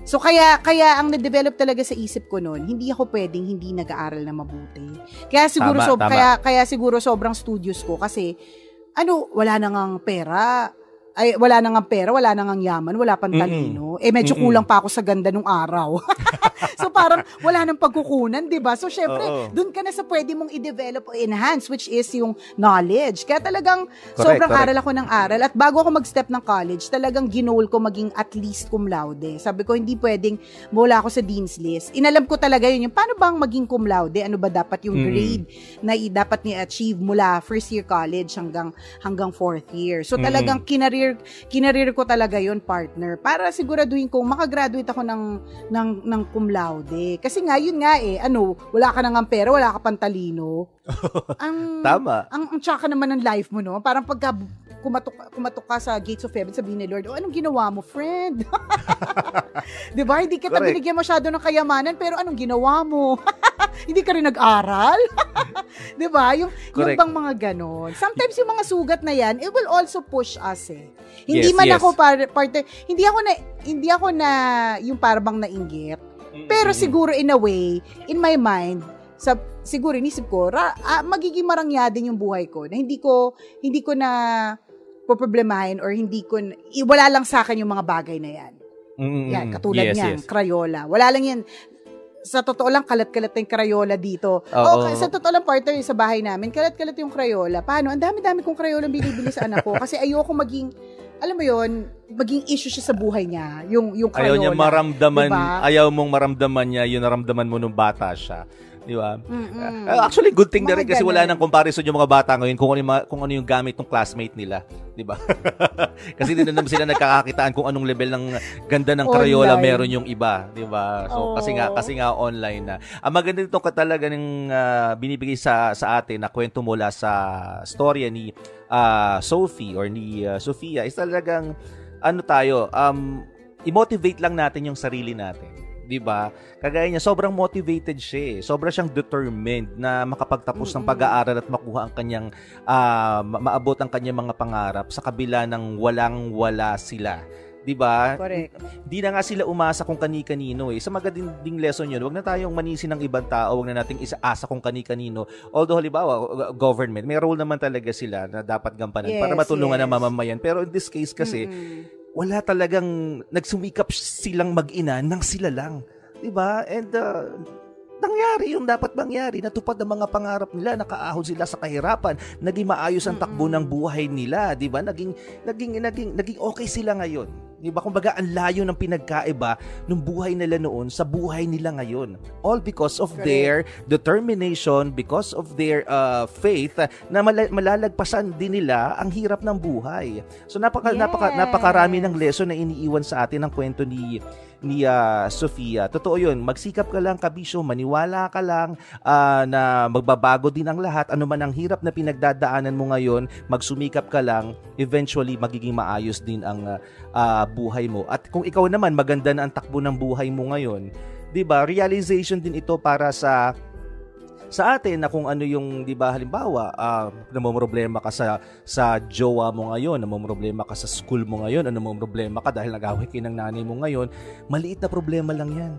So, kaya ang na-develop talaga sa isip ko noon, hindi ako pwedeng hindi nag-aaral na mabuti. Kaya siguro, tama. Kaya siguro sobrang studious ko kasi, wala na ngang pera. Wala na ngang yaman, wala pang talino. Medyo kulang pa ako sa ganda nung araw. So, parang wala nang pagkukunan, diba? So, syempre, dun ka na sa pwede mong i-develop o enhance, which is yung knowledge. Kaya talagang sobrang aral ako ng aral. At bago ako mag-step ng college, talagang ginol ko maging at least cum laude. Sabi ko, hindi pwedeng mula ako sa dean's list. Inalam ko talaga yun, yung paano bang maging cum laude? Ano ba dapat yung grade na dapat ni-achieve mula first year college hanggang fourth year. So, talagang kinareer ko talaga yon, partner, para siguraduhin kong makagraduate ako ng cum laude. Kasi nga, yun nga wala ka nang pera, wala ka pang talino. Tama. Ang tsaka naman ng life mo, no? Parang pagka kumatok ka sa gates of heaven, sabihin ni Lord, anong ginawa mo, friend? Diba? Hindi kita binigyan masyado ng kayamanan, pero anong ginawa mo? Hindi ka rin nag-aral? Diba? Yung bang mga ganon. Sometimes yung mga sugat na yan, it will also push us Hindi ako partner, hindi ako na yung parang nainggit. Pero siguro in a way, in my mind, siguro inisip ko, magiging marangya din yung buhay ko na hindi ko na poproblemahin or wala lang sa akin yung mga bagay na yan. Yan, katulad niyan, Crayola. Wala lang yan. Sa totoo lang, kalat-kalat na yung Crayola dito. Sa totoo lang, partner, sa bahay namin, kalat-kalat yung Crayola. Paano? Ang dami-dami kong Crayola binibili sa anak ko kasi ayoko maging issue siya sa buhay niya, yung Crayola. Ayaw niya maramdaman, diba? Ayaw mong maramdaman niya yung naramdaman mo nung bata siya. Di ba? Actually, good thing na rin kasi wala nang comparison yung mga bata ngayon kung ano yung gamit ng classmate nila. Di ba? Kasi din naman sila nagkakakitaan kung anong level ng ganda ng Crayola meron yung iba. Di ba? So, kasi nga online na. Ang maganda nito talaga ng binibigay sa atin na kwento mula sa storya ni Sophie or ni Sofia is talagang i-motivate lang natin yung sarili natin. Diba? Kagaya niya, sobrang motivated siya. Sobra siyang determined na makapagtapos ng pag-aaral at makuha ang kanyang maabot ang kanyang mga pangarap sa kabila ng walang-wala sila. Diba? Correct. Di na nga sila umasa kung kani-kanino Sa magandang lesson yun, wag na tayong manisi ng ibang tao, wag na nating isaasa kung kani-kanino. Although, halimbawa, government, may role naman talaga sila na dapat gampanan para matulungan ang mamamayan. Pero in this case kasi, wala talagang nagsumikap silang mag-ina nang sila lang. Diba? And nangyari yung dapat mangyari. Natupad ang mga pangarap nila. Nakaahon sila sa kahirapan. Naging maayos ang takbo ng buhay nila. Diba? Naging okay sila ngayon. Diba? Kumbaga, ang layo ng pinagkaiba ng buhay nila noon sa buhay nila ngayon. All because of their determination, because of their faith na malalagpasan din nila ang hirap ng buhay. So, napakarami ng lesson na iniiwan sa atin ng kwento ni Sofia. Totoo yun. Magsikap ka lang, kabisyo. Maniwala ka lang na magbabago din ang lahat. Ano man ang hirap na pinagdadaanan mo ngayon, magsumikap ka lang. Eventually, magiging maayos din ang buhay mo. At kung ikaw naman, maganda na ang takbo ng buhay mo ngayon, 'di ba? Realization din ito para sa sa atin na kung ano yung, di ba, halimbawa, namomroblema ka sa jowa mo ngayon, namomroblema ka sa school mo ngayon, namomroblema ka dahil nag-away kayo ng nanay mo ngayon, maliit na problema lang yan.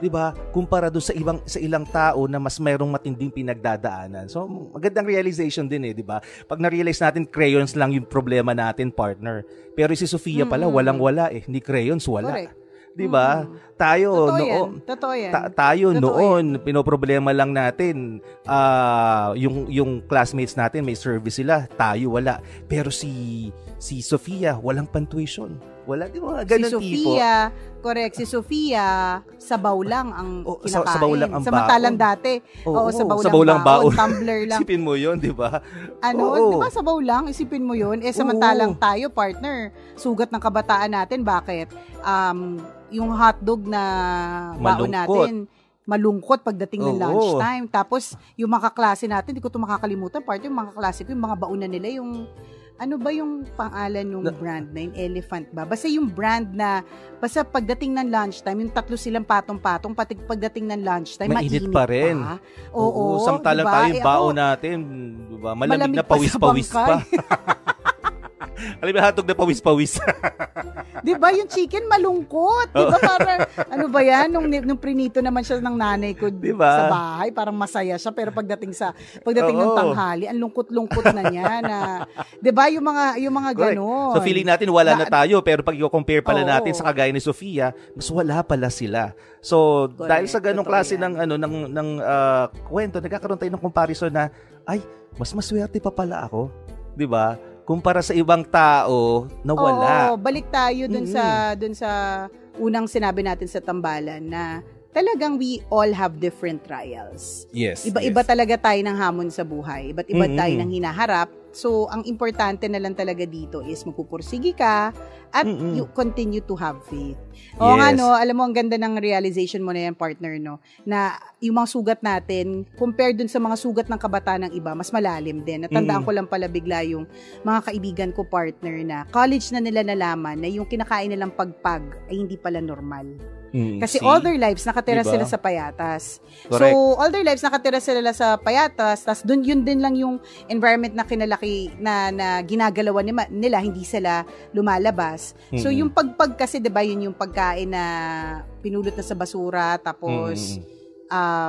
'Di ba? Kumpara doon sa ilang tao na mas mayroong matinding pinagdadaanan. So, magandang realization din 'di ba? Pag na-realize natin crayons lang yung problema natin, partner. Pero si Sofia pala walang-wala hindi crayons wala. Correct. 'Di ba? Tayo Totoo yan. Tayo noon pinoproblema lang natin yung classmates natin may service sila, tayo wala. Pero si Sofia walang pantuition. Wala, di ba? Ganun tipo. Si Sofia, sabaw lang ang kinakain. Sabaw lang ang samantalang baon. Dati, sabaw lang baon. Tumbler lang. Isipin mo yun, di ba? Di ba sabaw lang? Isipin mo yun. Samantalang tayo, partner, sugat ng kabataan natin, bakit? Yung hotdog na baon natin, malungkot pagdating ng lunchtime. Tapos, yung mga kaklase natin, hindi ko ito makakalimutan, partner, yung mga kaklase ko, yung mga baunan nila, yung ano ba yung pangalan ng brand na yung Elephant ba? Basta yung brand na, basta pagdating ng lunchtime, yung tatlo silang patong-patong, pati pagdating ng lunchtime, mainit pa rin. Oo, samantalang diba? tayo yung baon natin, diba? Malamig na pawis-pawis pa. Alam mo, hatog na pawis-pawis. Di ba yung chicken malungkot? Di ba parang, ano ba yan? Nung prinito naman siya ng nanay ko sa bahay, parang masaya siya. Pero pagdating ng tanghali, ang lungkot-lungkot na niya. Di ba yung mga gano'n? So feeling natin wala na tayo, pero pag i-compare pala natin sa kagaya ni Sofia, mas wala pala sila. So dahil sa ganong klase ng kwento, nagkakaroon tayo ng comparison na, ay, mas maswerte pa pala ako. Di ba? Kumpara sa ibang tao na wala. Balik tayo dun sa unang sinabi natin sa tambalan na talagang we all have different trials. Yes. Iba-iba talaga tayo ng hamon sa buhay. Iba't iba tayo ng hinaharap. So, ang importante na lang talaga dito is magpupursige ka at you continue to have faith. Oo nga, no? Alam mo, ang ganda ng realization mo na yan, partner, no? Na yung mga sugat natin, compared dun sa mga sugat ng kabataan ng iba, mas malalim din. Natandaan ko lang pala bigla yung mga kaibigan ko, partner, na college na nila nalaman na yung kinakain nilang pagpag ay hindi pala normal. Kasi all their lives nakatira sila sa Payatas. Correct. So all their lives nakatira sila sa Payatas, tas doon yun din lang yung environment na kinalaki na ginagalawan nila, hindi sila lumalabas. So yung pagpag kasi 'di ba yun yung pagkain na pinulot na sa basura tapos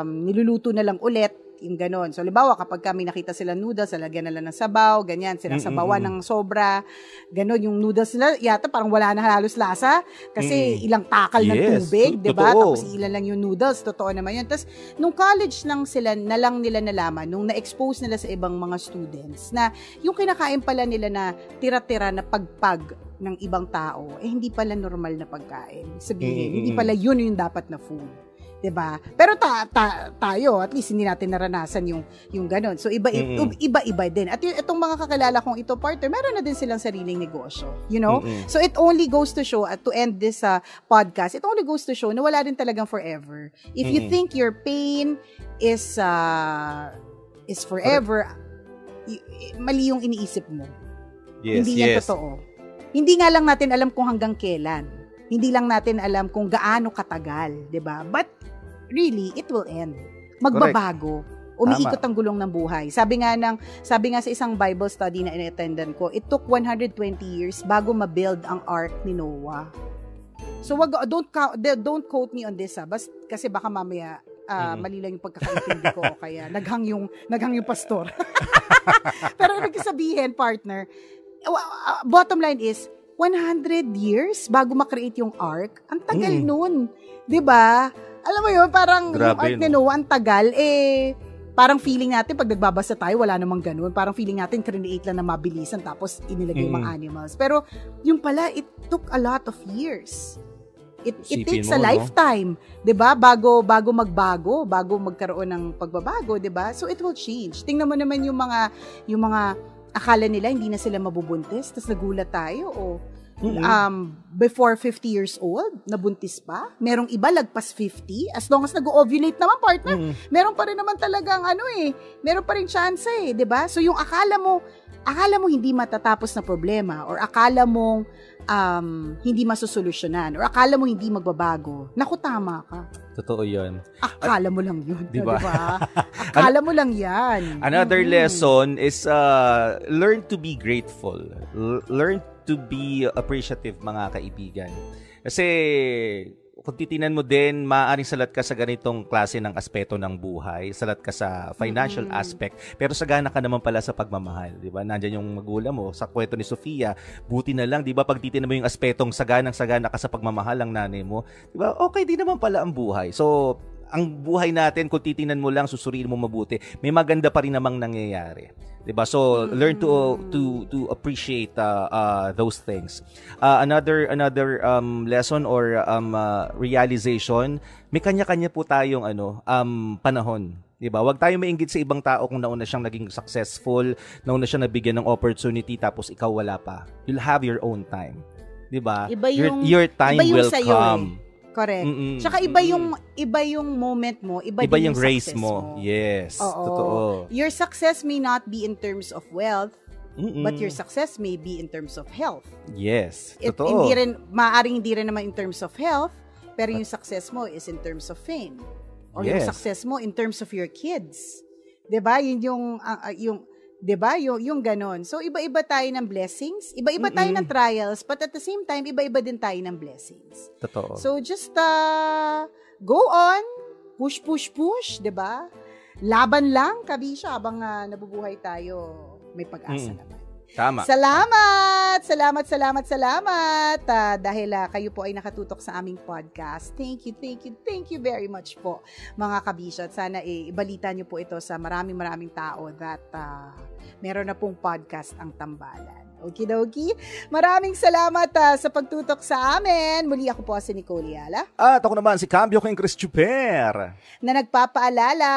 niluluto na lang ulit. Yung ganon. So, halimbawa, kapag kami nakita sila noodles, lalagyan na lang ng sabaw, ganyan, sinasabawan ng sobra, ganon, yung noodles nila, yata parang wala na halos lasa, kasi ilang takal ng tubig, diba? Tapos ilan lang yung noodles, totoo naman yun. Tapos, nung college lang sila, na lang nila nalaman, nung na-expose nila sa ibang mga students, na yung kinakain pala nila na tira-tira na pagpag ng ibang tao, hindi pala normal na pagkain. Sabihin, hindi pala yun yung dapat na food. Diba? Pero tayo, at least hindi natin naranasan yung ganun. So, iba-iba din. At itong mga kakilala kong ito, partner, meron na din silang sariling negosyo. You know? So, it only goes to show, at to end this podcast, it only goes to show na wala din talagang forever. If you think your pain is forever, mali yung iniisip mo. Hindi yan totoo. Hindi nga lang natin alam kung hanggang kailan. Hindi lang natin alam kung gaano katagal, 'di ba? But really, it will end. Magbabago. Umiikot ang gulong ng buhay. Sabi nga sa isang Bible study na in-attendan ko, it took 120 years bago ma-build ang ark ni Noah. So don't quote me on this, kasi baka mamaya mali lang yung pagkakaintindi ko o kaya naghang yung pastor. Pero ibig sabihin, partner, bottom line is 100 years bago ma-create yung ark. Ang tagal nun. 'Di ba? Alam mo yun, parang grabe, yung ark ni Noah, ang tagal, parang feeling natin, pag nagbabasa tayo, wala namang ganun. Parang feeling natin, create lang na mabilisan, tapos inilagay yung mga animals. Pero, yung pala, it took a lot of years. It takes a lifetime, 'di ba? Bago magbago, bago magkaroon ng pagbabago, 'di ba? So, it will change. Tingnan mo naman yung mga akala nila hindi na sila mabubuntis, tapos nagulat tayo, before 50 years old, nabuntis pa. Merong iba lagpas 50, as long as nag-ovulate naman, partner, meron pa rin naman talagang meron pa rin chance, 'di ba? So yung akala mo hindi matatapos na problema, or akala mong hindi masusolusyonan or akala mo hindi magbabago, naku, tama ka. Totoo yun. Akala mo lang yun. Diba? Akala mo lang yan. Another lesson is learn to be grateful. Learn to be appreciative, mga kaibigan. Kasi kung titinan mo din, maaaring salat ka sa ganitong klase ng aspeto ng buhay. Salat ka sa financial aspect. Pero sagana ka naman pala sa pagmamahal. Diba? Nandyan yung magulang mo. Sa kwento ni Sofia, buti na lang, diba? Pag titinan mo yung aspetong sagana ka sa pagmamahal ng nanay mo, diba? Okay din naman pala ang buhay. So, ang buhay natin, kung titinan mo lang, susuriin mo mabuti, may maganda pa rin namang nangyayari. Diba? So, learn to appreciate those things. Another lesson or realization, may kanya-kanya po tayong panahon. Diba? Huwag tayo mainggit sa ibang tao kung nauna siyang naging successful, nauna siyang nabigyan ng opportunity, tapos ikaw wala pa. You'll have your own time. Diba? Your time will come. Correct. Tsaka iba yung moment mo, iba din yung race mo. Yes. Oo. Totoo. Your success may not be in terms of wealth, but your success may be in terms of health. Yes. Totoo. Maaring hindi rin naman in terms of health, pero yung success mo is in terms of fame. Or yung success mo in terms of your kids. 'Di ba? Yun yung 'di ba? Yung ganon. So iba-iba tayo ng blessings, iba-iba tayo ng trials, but at the same time iba-iba din tayo ng blessings. Totoo. So just go on, push, 'di ba? Laban lang, kabisya, habang nabubuhay tayo, may pag-asa naman. Tama. Salamat dahil kayo po ay nakatutok sa aming podcast. Thank you very much po, mga kabisya. At sana ibalita niyo po ito sa maraming tao that meron na pong podcast ang Tambalan. Okidoki. Maraming salamat sa pagtutok sa amin. Muli ako po si Nicole Yala. At ako naman si Cambio King Christopher. Na nagpapaalala,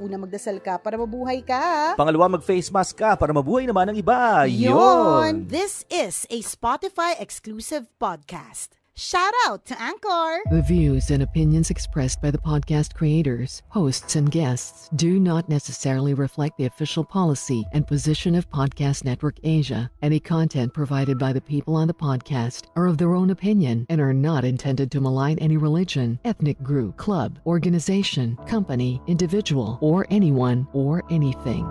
una magdasal ka para mabuhay ka. Pangalawa, mag-face mask ka para mabuhay naman ang iba. Yun. This is a Spotify exclusive podcast. Shout out to Anchor. The views and opinions expressed by the podcast creators, hosts, and guests do not necessarily reflect the official policy and position of Podcast Network Asia. Any content provided by the people on the podcast are of their own opinion and are not intended to malign any religion, ethnic group, club, organization, company, individual, or anyone or anything.